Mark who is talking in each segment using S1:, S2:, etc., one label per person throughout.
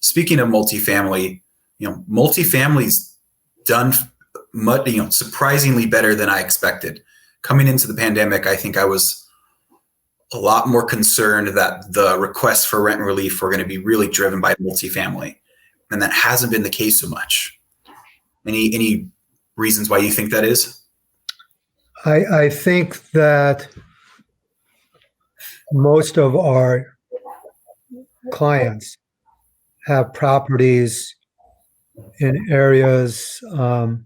S1: Speaking of multifamily, multifamily's done much, surprisingly better than I expected. Coming into the pandemic, I think I was a lot more concerned that the requests for rent relief were going to be really driven by multifamily, and that hasn't been the case so much. Any reasons why you think that is?
S2: I think that most of our clients have properties in areas that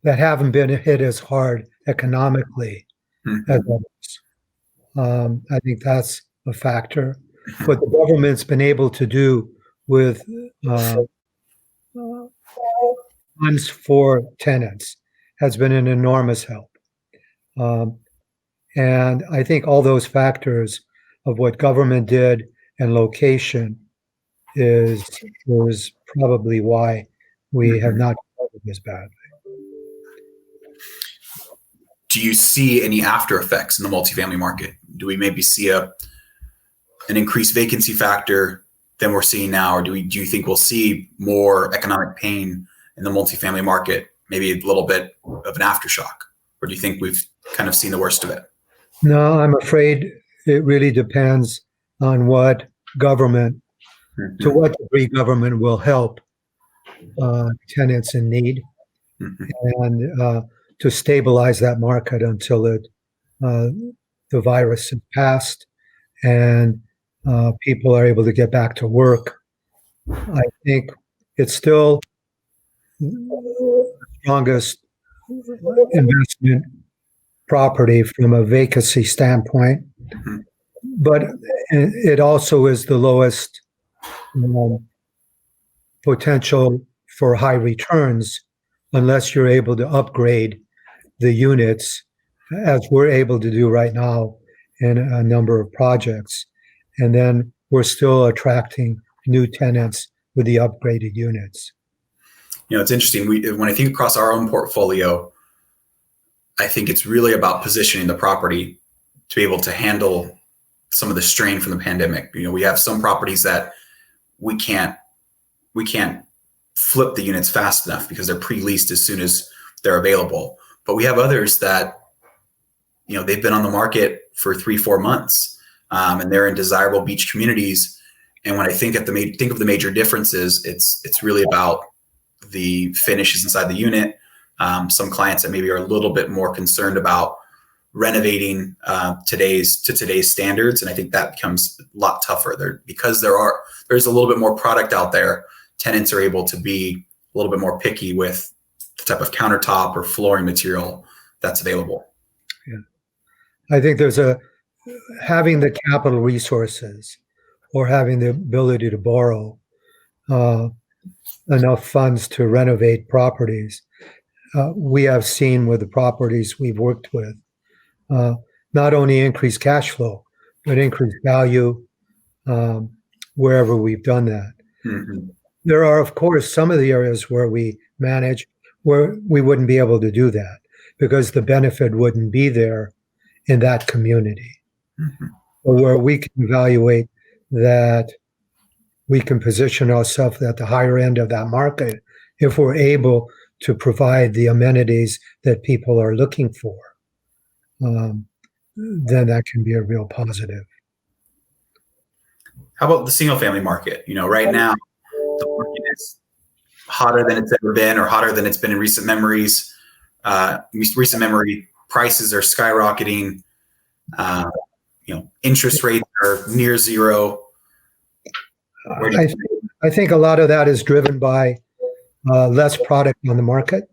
S2: haven't been hit as hard economically as others. I think that's a factor. What the government's been able to do with funds for tenants has been an enormous help. And I think all those factors of what government did and location is probably why we have not covered as badly.
S1: Do you see any after effects in the multifamily market? Do we maybe see an increased vacancy factor than we're seeing now, or do you think we'll see more economic pain in the multifamily market, maybe a little bit of an aftershock, or do you think we've kind of seen the worst of it?
S2: No, I'm afraid it really depends on what government, to what degree government will help tenants in need, and to stabilize that market until the virus is passed and people are able to get back to work. I think it's still the strongest investment property from a vacancy standpoint, but it also is the lowest potential for high returns unless you're able to upgrade the units, as we're able to do right now in a number of projects. And then we're still attracting new tenants with the upgraded units.
S1: It's interesting. When I think across our own portfolio, I think it's really about positioning the property to be able to handle some of the strain from the pandemic. We have some properties that we can't flip the units fast enough because they're pre-leased as soon as they're available. But we have others that, they've been on the market for 3-4 months, and they're in desirable beach communities. And when I think of the major differences, it's really about the finishes inside the unit. Some clients that maybe are a little bit more concerned about renovating today's standards, and I think that becomes a lot tougher because there's a little bit more product out there. Tenants are able to be a little bit more picky with the type of countertop or flooring material that's available.
S2: Yeah, I think having the capital resources or having the ability to borrow enough funds to renovate properties. We have seen with the properties we've worked with, not only increase cash flow, but increase value wherever we've done that. There are, of course, some of the areas where we manage where we wouldn't be able to do that because the benefit wouldn't be there in that community. But where we can evaluate that we can position ourselves at the higher end of that market if we're able to provide the amenities that people are looking for, then that can be a real positive.
S1: How about the single family market? Right now, the market is hotter than it's ever been, or hotter than it's been in recent memories. Recent memory prices are skyrocketing. Interest rates are near zero.
S2: I think a lot of that is driven by less product on the market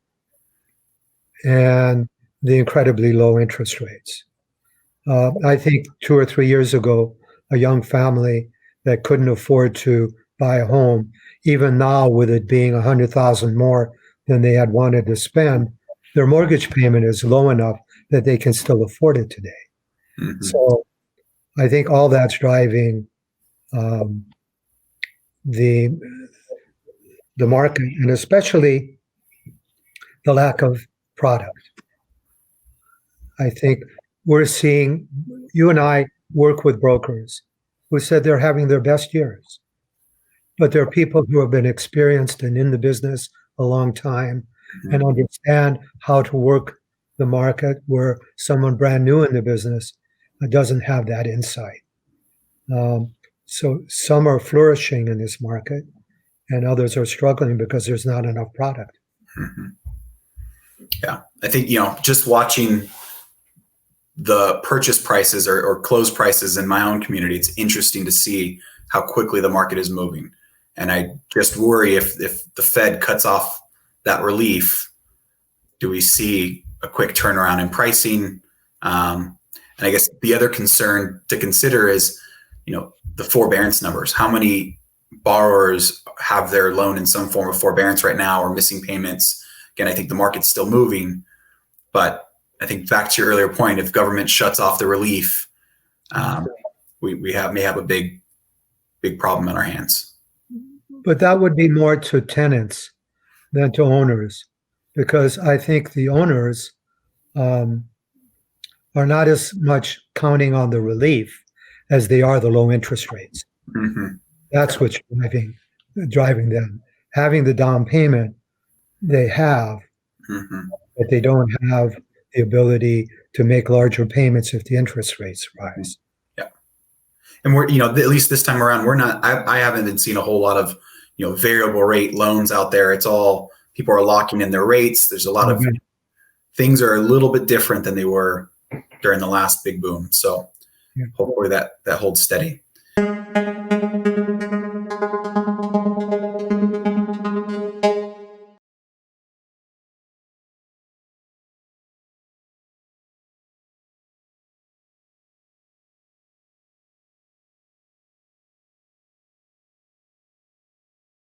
S2: and the incredibly low interest rates. I think 2 or 3 years ago, a young family that couldn't afford to buy a home, even now with it being $100,000 more than they had wanted to spend, their mortgage payment is low enough that they can still afford it today. So I think all that's driving the market, and especially the lack of product. I think we're seeing, you and I work with brokers who said they're having their best years. But there are people who have been experienced and in the business a long time and understand how to work the market, where someone brand new in the business doesn't have that insight. So some are flourishing in this market and others are struggling because there's not enough product.
S1: Mm-hmm. Yeah, I think, just watching the purchase prices or close prices in my own community, it's interesting to see how quickly the market is moving. And I just worry if the Fed cuts off that relief, do we see a quick turnaround in pricing? And I guess the other concern to consider is, the forbearance numbers. How many borrowers have their loan in some form of forbearance right now or missing payments? Again, I think the market's still moving, but I think back to your earlier point, if government shuts off the relief, we may have a big problem in our hands.
S2: But that would be more to tenants than to owners, because I think the owners are not as much counting on the relief as they are the low interest rates.
S1: Mm-hmm.
S2: That's what's driving them. Having the down payment they have, but they don't have the ability to make larger payments if the interest rates rise.
S1: Yeah. And we're, at least this time around, I haven't been seeing a whole lot of, variable rate loans out there. It's all, people are locking in their rates. There's a lot of things are a little bit different than they were during the last big boom. So hopefully that holds steady.